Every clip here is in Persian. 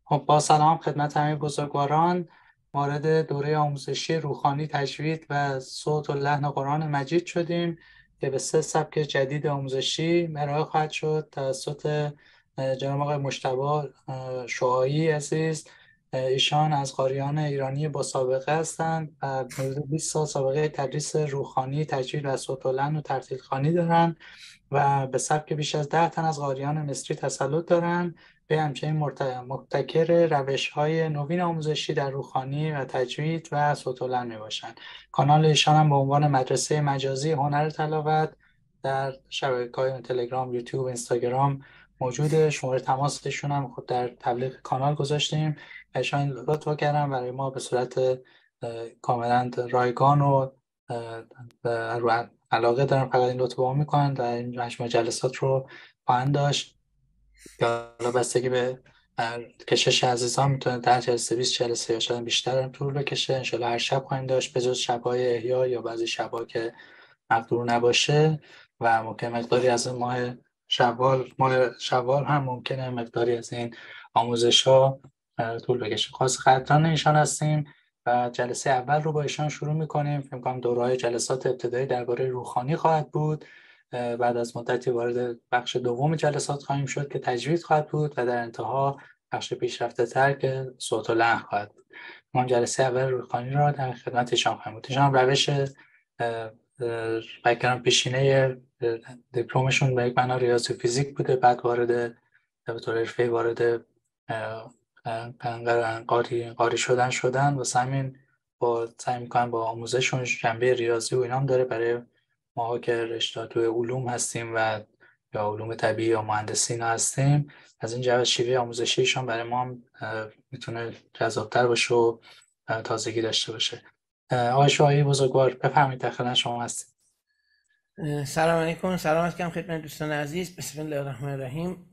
خب با سلام خدمت همه بزرگواران. وارد دوره آموزشی روحانی تجوید و صوت و لحن قرآن مجید شدیم که به 3 سبک جدید آموزشی ارائه خواهد شد توسط جناب آقای مجتبی شعاعی عزیز. ایشان از قاریان ایرانی با سابقه هستند و حدود 20 سال سابقه تدریس روحانی تجوید و صوت و لحن و ترتیل خوانی دارند و به سبک بیش از 10 تن از قاریان مصری تسلط دارند. به همچنین مبتکر روش‌های نوین آموزشی در روحانی و تجوید و صوت و لحن میباشند. کانال ایشان هم به عنوان مدرسه مجازی هنر تلاوت در شبکه‌های تلگرام، یوتیوب، اینستاگرام موجوده. شماره تماسشون هم خود در تبلیغ کانال گذاشتیم. ایشان لطف کردن برای ما به صورت کاملا رایگان و علاقه دارن، فقط این لطف با ما میکنن و این مجموعه جلسات رو خواهند داشت. حالا بستگی به کشش عزیزان میتونه 10 جلسه 20 جلسه یا شاید بیشتر هم طول بکشه. انشالله هر شب خواهیم داشت به جز شب‌های احیا یا بعضی شب‌ها که مقدور نباشه و ممکن مقداری از ماه شوال هم ممکنه مقداری از این آموزش ها طول بکشه. خاص قدردان ایشان هستیم و جلسه اول رو با ایشان شروع میکنیم. فکر کنم دوره‌های جلسات ابتدایی درباره روحانی خواهد بود. بعد از مدتی وارد بخش دوم جلسات خواهیم شد که تجوید خواهد بود و در انتها بخش پیشرفته تر که صوت و لحن خواهد بود. ما جلسه اول روحانی را در خدمت شما خواهیم بود. ایشان روش بک‌گراند پیشینه دیپلمشون به یک معنا ریاضی و فیزیک بوده، بعد به طور حرفه‌ای وارد قاری شدن و همین با سعی می‌کنن با آموزششون جنبه ریاضی و اینام داره برای ما که رشته توی علوم هستیم و یا علوم طبیعی یا مهندسی هستیم. از این جهت شیوه آموزشیشون برای ما میتونه جذاب‌تر باشه و تازگی داشته باشه. آقای شعاعی بزرگوار بفرمایید، در خدمت شما هستیم. سلام علیکم، سلام عرض می‌کنم خدمت دوستان عزیز. بسم الله الرحمن الرحیم.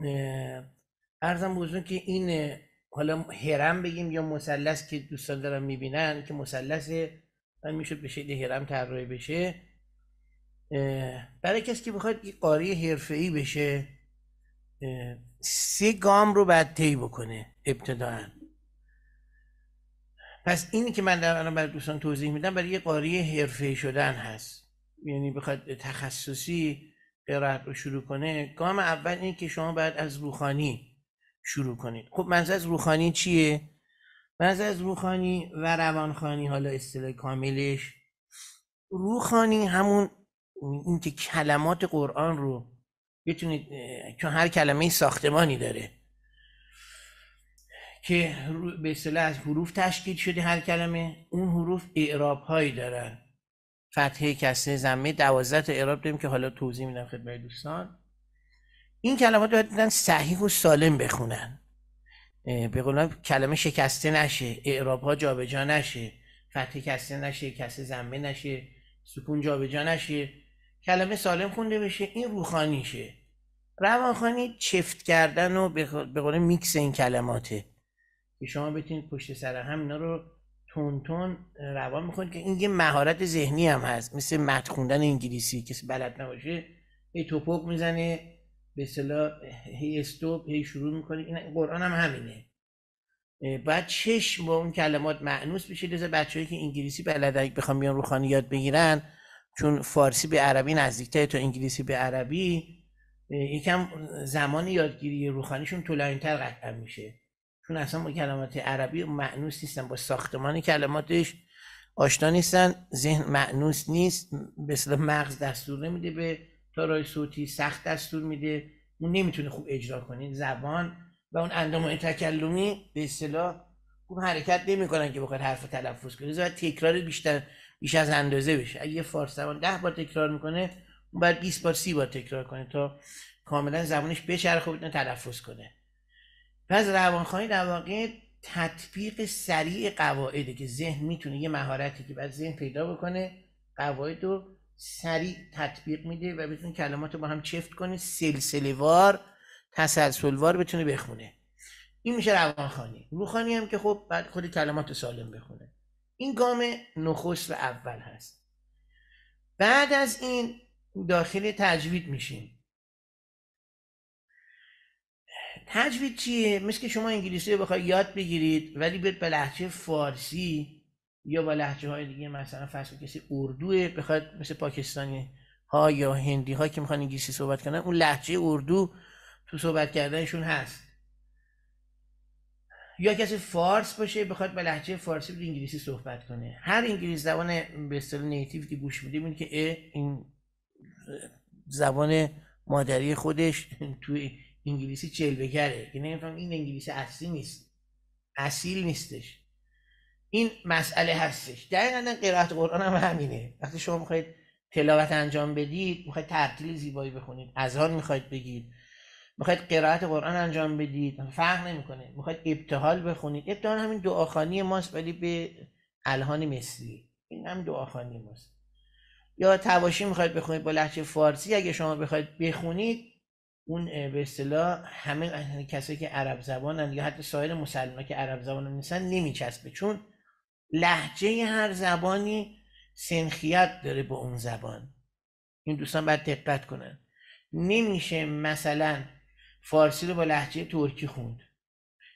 عرضم بزرگم که این حالا هرم بگیم یا مثلث که دوستان دارن میبینن که مثلث میشد به شکل هرم طراحی بشه. برای کسی که بخواد یک قاری حرفه‌ای بشه 3 گام رو باید طی بکنه ابتداً. پس اینی که من الان برای دوستان توضیح میدم برای یه قاری حرفه‌ای شدن هست، یعنی بخواد تخصصی قرائت رو شروع کنه. گام اول اینه که شما باید از روحانی شروع کنید. خب منظور از روحانی چیه؟ منظور از روحانی و روانخوانی، حالا اصطلاح کاملش روحانی همون این که کلمات قرآن رو بتونید، چون هر کلمه ساختمانی داره که به اصطلاح از حروف تشکیل شده، هر کلمه اون حروف اعراب هایی دارن، فتحه، کسره، ضمه، 12 تا اعراب داریم که حالا توضیح میدم خدمت دوستان. این کلمات باید دیدن صحیح و سالم بخونن، به قول کلمه شکسته نشه، اعراب ها جابجا نشه، فتحه کسره نشه، کسره ضمه نشه، سکون جابجا نشه، کلمه سالم خونده بشه. این روحانیشه. روانخوانی چفت کردن و به قول میکس این کلماته که شما بتونید پشت سر هم اینا رو تون تون روان میکنید، که این یه مهارت ذهنی هم هست، مثل متن خوندن انگلیسی. کسی بلد نباشه هی توپق میزنه، به اصطلاح هی استوب، هی شروع میکنه. این قرآن هم همینه. بعد چشم با اون کلمات مأنوس بشه. لذا بچه‌هایی که انگلیسی بلدن بخوام بیان روحانی یاد بگیرن، چون فارسی به عربی نزدیک‌تره تا انگلیسی به عربی، یکم زمان یادگیری روحانیشون طولانی‌تر قطعا میشه، چون اصلا با کلمات عربی مأنوس نیستن، با ساختمان کلماتش آشنا نیستن، ذهن مأنوس نیست، به اصطلاح مغز دستور نمیده به تارای صوتی، سخت دستور میده، اون نمیتونه خوب اجرا کنه. زبان و اون اندام‌های تکلمی به اصطلاح خوب حرکت نمیکنن که بخواد حرف تلفظ کنه. لذا تکرار بیش از اندازه بشه. اگه یه فارسی زبان 10 بار تکرار میکنه، اون باید 20 بار 30 بار تکرار کنه تا کاملا زبانش بچرخه و بتونه تلفظ کنه. پس روانخوانی در واقع تطبیق سریع قواعده که ذهن میتونه، یه مهارتی که بعد ذهن پیدا بکنه، قواعد رو سریع تطبیق میده و بتونه کلمات رو با هم چفت کنه، سلسله وار، تسلسل وار بتونه بخونه. این میشه روانخوانی. روحانی هم که خب بعد خود کلمات سالم بخونه. این گام نخست و اول هست. بعد از این داخل تجوید میشیم. تجوید چیه؟ مثل که شما انگلیسی رو بخوای یاد بگیرید ولی بیاد به لهجه فارسی یا با لهجه های دیگه، مثلا فرض کسی اردوه بخواد مثل پاکستانی ها یا هندی ها که میخوان انگلیسی صحبت کنن، اون لهجه اردو تو صحبت کردنشون هست. یا کسی فارس باشه بخواد به لهجه فارسی به انگلیسی صحبت کنه. هر انگلیسی زبان به اصطلاح نیتیو که گوش میده میبینی که این زبان مادری خودش تو انگلیسی جلوه‌گره، که نمیفهم این انگلیسی اصلی نیست، اصیل نیستش. این مسئله هستش. دقیقاً قرائت قرآن هم همینه. وقتی شما میخواید تلاوت انجام بدید، میخواید ترتیل زیبایی بخونید، اذان میخواید بگید، میخواید قرائت قرآن انجام بدید، فرق نمیکنه. میخواید ابتهال بخونید، ابتهال همین دعاخوانی ماست ولی به الحان مثلی، این هم دعاخوانی ماست. یا تواشی میخواید بخونید با لهجه فارسی، اگه شما بخواید بخونید اون به اصطلاح همه کسایی که عرب زبانن یا حتی سایر مسلمان‌ها که عرب زبان نیستن نمیچسبه، چون لهجه هر زبانی سنخیت داره با اون زبان. این دوستان باید دقت کنن. نمیشه مثلا فارسی رو با لهجه ترکی خوند،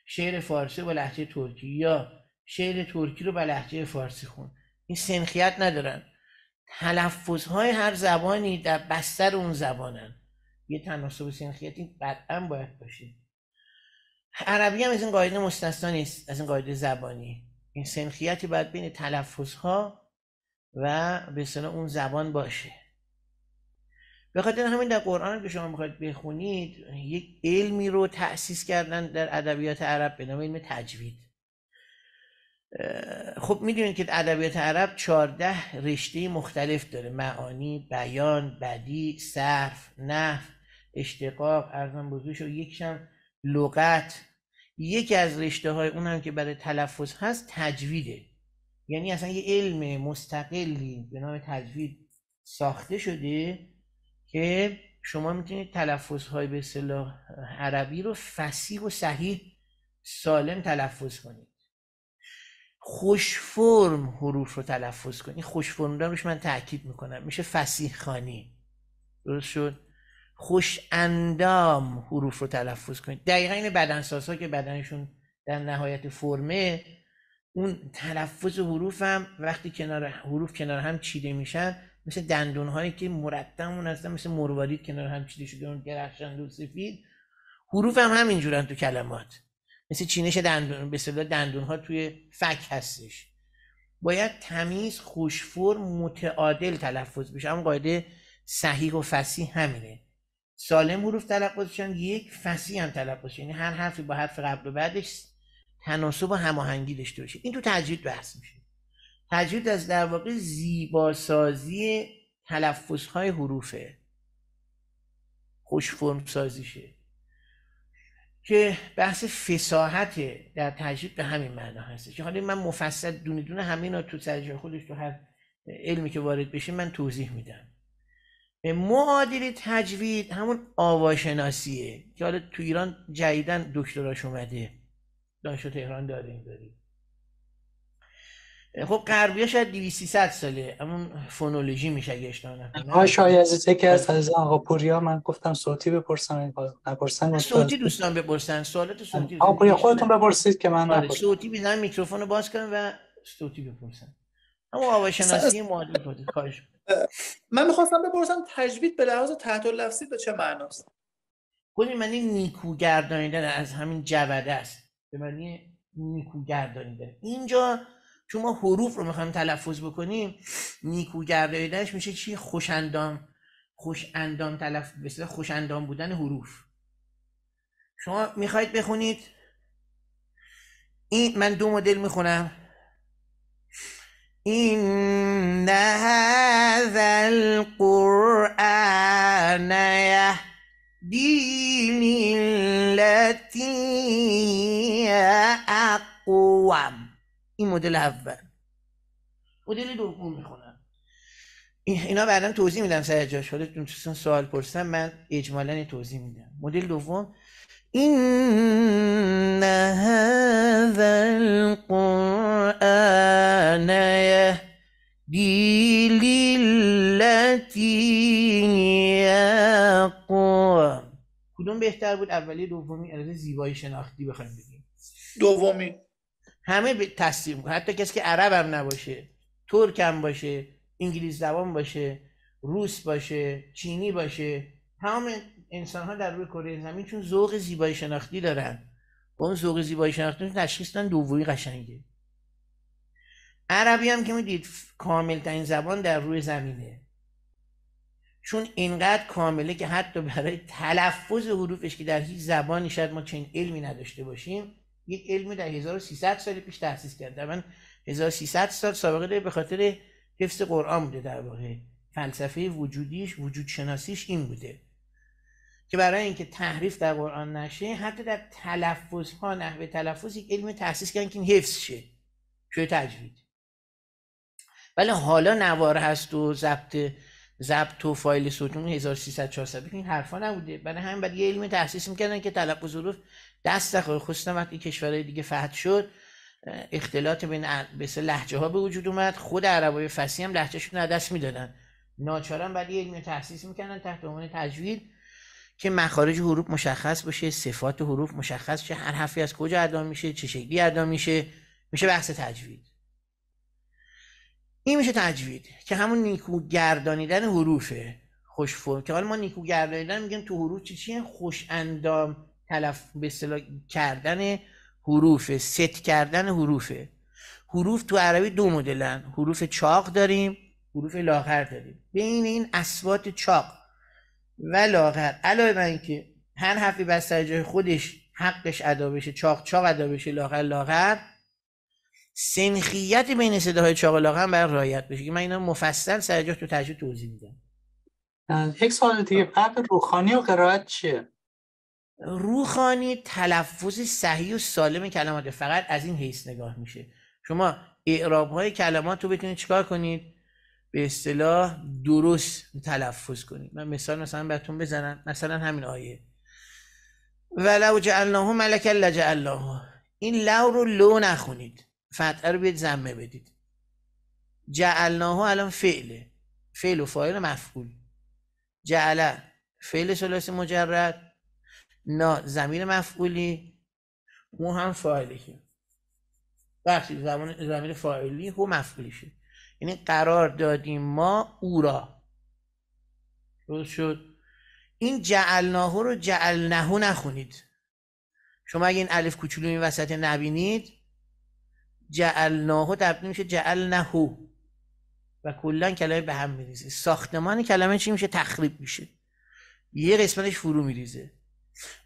شعر فارسی رو با لهجه ترکی یا شعر ترکی رو با لهجه فارسی خوند. این سنخیت ندارن. تلفظهای هر زبانی در بستر اون زبانن. یه تناسب سنخیتی قطعا باید باشه. عربی هم از این قاعده مستثنا نیست، از این قاعده زبانی. این سنخیتی باید بین تلفظها و به اصطلاح اون زبان باشه. به خاطر همین در قرآن که شما میخواید بخونید، یک علمی رو تأسیس کردن در ادبیات عرب به نام علم تجوید. خب میدونید که ادبیات عرب 14 رشته مختلف داره: معانی، بیان، بدیع، صرف، نحو، اشتقاق، ارزم بزرگش، و یکیشم لغت. یکی از رشته های اون هم که برای تلفظ هست تجویده. یعنی اصلا یه علم مستقلی به نام تجوید ساخته شده که شما میتونید تلفظهای به اصطلاح عربی رو فصیح و صحیح سالم تلفظ کنید. خوش فرم حروف رو تلفظ کنید. خوش فرم روش من تاکید میکنم، میشه فصیح خوانی. درست شد؟ خوش اندام حروف رو تلفظ کنید. دقیقا این بدنسازها که بدنشون در نهایت فرمه، اون تلفظ حروف هم وقتی حروف کنار هم چیده میشن، مثل دندون هایی که مرتب هستن، مثل مروارید کنار هم چیده شده، اون درخشان و سفید. حروف هم همینجورن تو کلمات، مثل چینش دندون، به اصطلاح دندون ها توی فک هستش. باید تمیز، خوش فرم، متعادل تلفظ بشه. هم قاعده صحیح و فصیح همینه. سالم حروف تلفظ بشن، یک فصیح هم تلفظ بشه، یعنی هر حرفی با حرف قبل و بعدش تناسب و هماهنگی داشته باشه. این تو تجوید بحث میشه. تجوید از در واقع زیباسازی تلفظهای حروفه، خوش فرم سازیشه، که بحث فصاحت در تجوید به همین معنا هست. که حالا من مفصل دونه دونه همینا تو سر خودش تو هر علمی که وارد بشه من توضیح میدم. معادل تجوید همون آواشناسیه که حالا تو ایران جدیدن دکتراش اومده، دانشگاه تهران داریم. خب غربی‌ها شاید 200-300 ساله، همون فونولوژی میشه اگه اشتباه نکنم. شایز یکی از عزیزان آقا پوریا، من گفتم صوتی بپرسن، نپرسن. صوتی دوستان بپرسن، سوالات صوتی. آقا پوریا خودتون بپرسید که من نپرسم. صوتی بزنن، میکروفون رو باز کنن و صوتی بپرسن. اما آواشناسی معادل بود. خواهش من می‌خواستم بپرسم تجوید به لحاظ تحت اللفظی به چه معناست؟ خود معنی نیکو گردانیدن از همین جوده است، به معنی نیکو گردانیدن. اینجا چون ما حروف رو میخوایم تلفظ بکنیم، نیکو گردانیدنش میشه چی؟ خوش اندام تلفظ، به اصطلاح خوش اندام بودن حروف. شما میخواید بخونید، این من دو مدل میخونم: این هذا القرآن یهدی للتی اقوم. این مدل اول. مدل دوم میخونم. اینا بعدا توضیح میدم سر جاش. حالا دوستان سوال پرسیدن من اجمالاً توضیح میدم. مدل دوم: این هذا القرآن یهدی للتی اقوم. کدوم بهتر بود؟ اولی دومی؟ از زیبایی شناختی بخوایم بگیم دومی. همه تصدیق میکنه، حتی کسی که عرب هم نباشه، ترک هم باشه، انگلیس زبان باشه، روس باشه، چینی باشه، تمام انسان ها در روی کره زمین چون ذوق زیبایی شناختی دارن، با اون ذوق زیبایی شناختی تشخیص دادن دومی قشنگه. عربی هم که میدید کامل ترین زبان در روی زمینه، چون اینقدر کامله که حتی برای تلفظ حروفش که در هیچ زبانی شاید ما چنین علمی نداشته باشیم، یک علمی در 1300 سال پیش تأسیس کرده. من 1300 سال سابقه داره به خاطر حفظ قرآن بوده. در واقع فلسفه وجودیش، وجود شناسیش این بوده که برای اینکه تحریف در قرآن نشه، حتی در تلفظ ها، نحوه تلفظ، یک علمی تأسیس کردن که این حفظ شه، شوی تجوید. ولی حالا نوار هست و ضبط و فایل صوتون 1300 400 این حرفا نبوده. برای همین بعد یه علمی تأسیس میکردن که تلفظ حروف دست نخوره، خصوصا وقتی کشورهای دیگه فتح شد، اختلاط بین لهجه ها به وجود اومد، خود عربای فصیح هم لهجهشون از دست میدادن، ناچارن بعد یه علمی تأسیس میکردن تحت عنوان تجوید که مخارج حروف مشخص باشه، صفات حروف مشخص شه، هر حرفی از کجا ادا میشه، چه شکلی ادا میشه، میشه بحث تجوید. این میشه تجوید که همون نیکو گردانیدن حروفه، خوش فرم، که حالا ما نیکو گردانیدن میگیم تو حروف چیه؟ خوش اندام به اصطلاح کردن حروفه، ست کردن حروفه. حروف تو عربی دو مدلن، حروف چاق داریم، حروف لاغر داریم. بین این اصوات چاق و لاغر علاوه بر اینکه هر حرفی بس در جای خودش حقش ادا بشه، چاق چاق ادا بشه، لاغر لاغر، سنخیت بین صداهای چاق و لاغر هم باید رعایت بشه که من اینا مفصل سر جاش تو تجوید توضیح میدم. یک سوال دیگه، فرق روخانی و قرائت چیه؟ روخانی تلفظ صحیح و سالم کلمات، فقط از این حیث نگاه میشه. شما اعراب های کلمات رو بتونید چیکار کنید؟ به اصطلاح درست تلفظ کنید. من مثلا براتون بزنم، مثلا همین آیه ولو جعلناه ملکا لجعلناه، این لو رو لو نخونید، فتحه رو بیاد ضمه بدید. جعلناه الان فعله، فعل و فاعل مفعول، جعل فعل ثلاثی مجرد، نا ضمیر مفعولی، مو هم فاعلی، که وقتی ضمیر فاعلی هو مفعولیشه، یعنی قرار دادیم ما او را. درست شد؟ این جعلناه رو جعلنه نخونید. شما اگه این الف کوچولو این وسط نبینید، جعلناه تبدیل میشه جعلنه و کلا کلمه به هم میریزه. ساختمان کلمه چی میشه؟ تخریب میشه، یه قسمتش فرو میریزه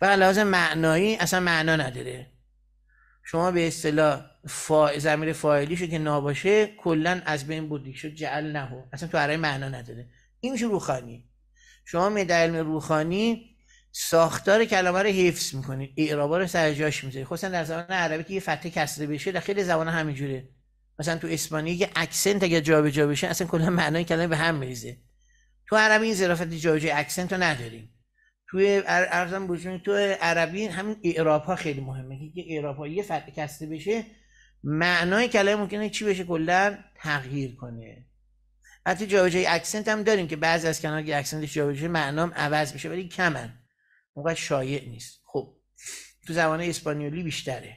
و لازم معنایی اصلا معنا نداره. شما به اصطلاح ضمیر فاعلیشو که ناباشه کلا از بین بردی، شد جعلنه، اصلا تو عربی معنا نداره. این میشه روخانی. شما می در علم روخانی ساختار کلمه رو حفظ میکنید، اعرابا رو سر جاش میذارید. خصوصا در زبان عربی که یه فتحه کسره بشه، در خیلی زبان همینجوره. مثلا تو اسپانیایی یه اکسنت اگه جابجا بشه اصلا کلا معنای کلمه به هم میریزه. تو عربی این ظرافت جابجا اکسنت رو نداریم. توی ارزم بزرگی تو عربی همین اعراب ها خیلی مهمه که اعراب ها یه فتحه کسره بشه معنای کلمه ممکنه چی بشه؟ کلا تغییر کنه. حتی جابجایی اکسنت هم داریم که بعضی از کلمات که اکسنتش جابجا بشه معنام عوض میشه، ولی کمن، اونقدر شایع نیست. خب تو زبان اسپانیولی بیشتره.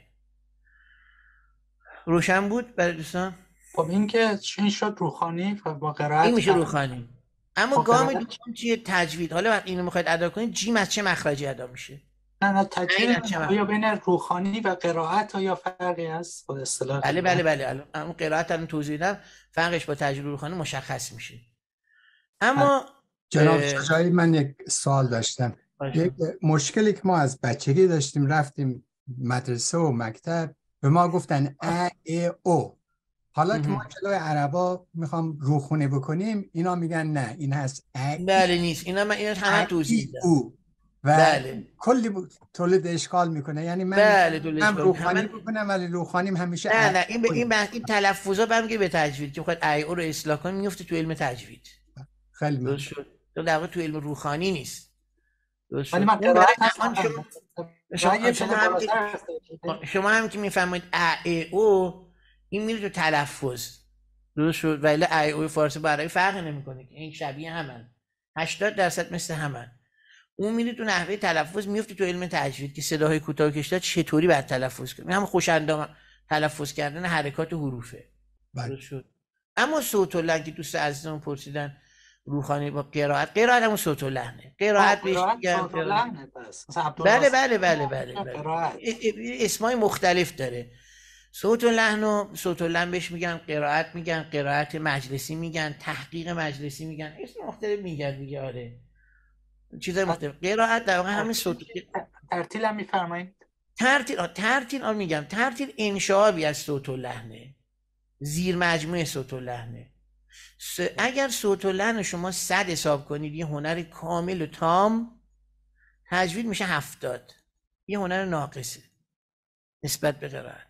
روشن بود برای دوستان؟ خب این که این شد روخانی و با قرائت این میشه روخانی. اما گام قرائت... دوم چیه؟ تجوید. حالا وقتی اینو میخواید ادا کنید، جیم از چه مخرجی ادا میشه؟ نه تجوید یا بین روخانی و قرائت یا فرقی هست با اصطلاح؟ بله اون قرائت الان توضیح دادم، فرقش با تجوید روخانی مشخص میشه. اما جناب شجاعی، من یک سوال داشتم. یک مشکلی که ما از بچگی داشتیم، رفتیم مدرسه و مکتب به ما گفتن ا ای او. حالا که ما جلوی عربا میخوام روخونی بکنیم، اینا میگن نه این هست ا. بله نیست، اینا من همه توضیح دادم و بله. کلی تولید اشکال میکنه. یعنی من هم روخانی بکنم ولی روخانیم همیشه نه این تلفظا برمیگه به تجوید که بخواد ای او رو اصلاح کنیم میفته تو علم تجوید. خیلی درست شد. در واقع تو علم روخانی نیست. ولی من قرائت شما هم که میفهمید ای او، این میره تو تلفظ. درست شد. ولی ای او فارسی با عربی فرق نمیکنه که این شبیه همن، 80% مثل همن. اون میره تو نحوه تلفظ، میفته تو علم تجوید که صداهای کوتاه کشیده چطوری باید تلفظ کنیم. هم خوش‌اندام تلفظ کردن حرکات حروفه. درست شد. اما صوت و لحن که دوست عزیزمون پرسیدن روحانی با قرائت همون صوت و لحنه. قرائت بهش میگن صوت و لحنه. پس بله اسمای مختلف داره. صوت و لحن بهش میگن قرائت، میگن قرائت مجلسی، میگن تحقیق مجلسی، میگن اسم مختلف میگن دیگه. آره چیزای مختلف. قرائت در واقع همین صوت. ترتیل هم میفرمایید؟ ترتیل میگم ترتیل انشعابی از صوت و لحنه، زیر مجموعه صوت و لحنه. اگر صوت و لحن شما 100 حساب کنید، یه هنر کامل و تام، تجوید میشه 70، یه هنر ناقصه نسبت به قرائت.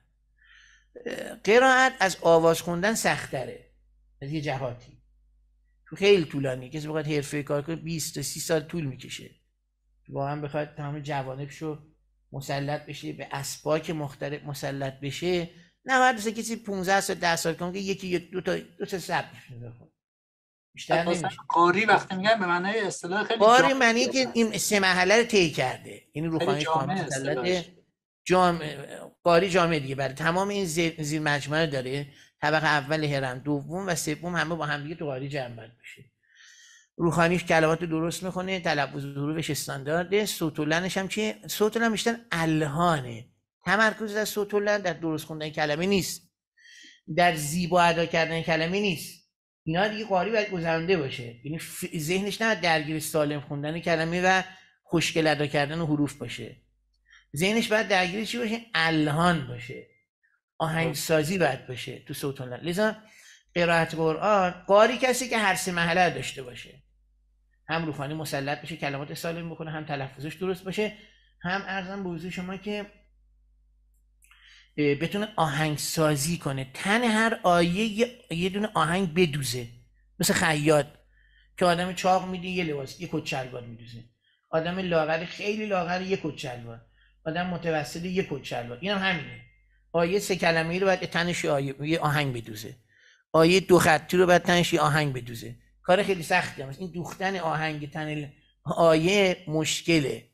قرائت از آواز خوندن سخت‌تره از یه جهاتی، تو خیلی طولانی، کسی بخواد حرفه‌ای کار کنه 20 تا 30 سال طول میکشه، واقعا بخواد تمام جوانبشو مسلط بشه، به اسباک مختلف مسلط بشه. نه بعد کسی 15 سال 10 سال کنه که یکی دو تا سبک بیشتر نمیشه. قاری وقتی میگن به معنای اصطلاح خیلی قاری معنی که این 3 مرحله رو طی کرده، یعنی روحانی کامل مسلط قاری جامعه دیگه. برای تمام این زیر مجموعه داره، طبقه اول هرم، دوم و سوم همه با هم دیگه تو قاری جمع بشه. روحانیش کلمات درست میکنه، تلفظ حروفش استاندارده. صوت و لحنش هم چیه؟ صوت و لحن بیشتر الهانه، تمرکز در صوت و لحن در درست خوندن کلمه نیست، در زیبا ادا کردن کلمه نیست. اینا دیگه قاری باید گذرانده باشه، یعنی ذهنش نه درگیر سالم خوندن کلمه و خوشگل ادا کردن حروف باشه، ذهنش باید درگیر چی باشه؟ الهان باشه، آهنگسازی باید باشه تو صوت و لحن. لذا قرائت قرآن قاری کسی که هر 3 مرحله داشته باشه، هم روحانی مسلط بشه، کلمات سالم بکنه، هم تلفظش درست باشه، هم ارزم به حضور شما که بتونه آهنگسازی کنه، تن هر آیه یه دونه آهنگ بدوزه. مثل خیاط که آدم چاق میده یه لباس، یه کت شلوار میدوزه، آدم لاغر خیلی لاغر یه کت شلوار، آدم متوسط یه کت شلوار. اینم همینه، آیه 3 کلمه‌ای رو باید تنش یه آهنگ بدوزه، آیه 2 خطی رو باید تنش آهنگ بدوزه. کار خیلی سختی هست این دوختن آهنگ تن آیه، مشکله.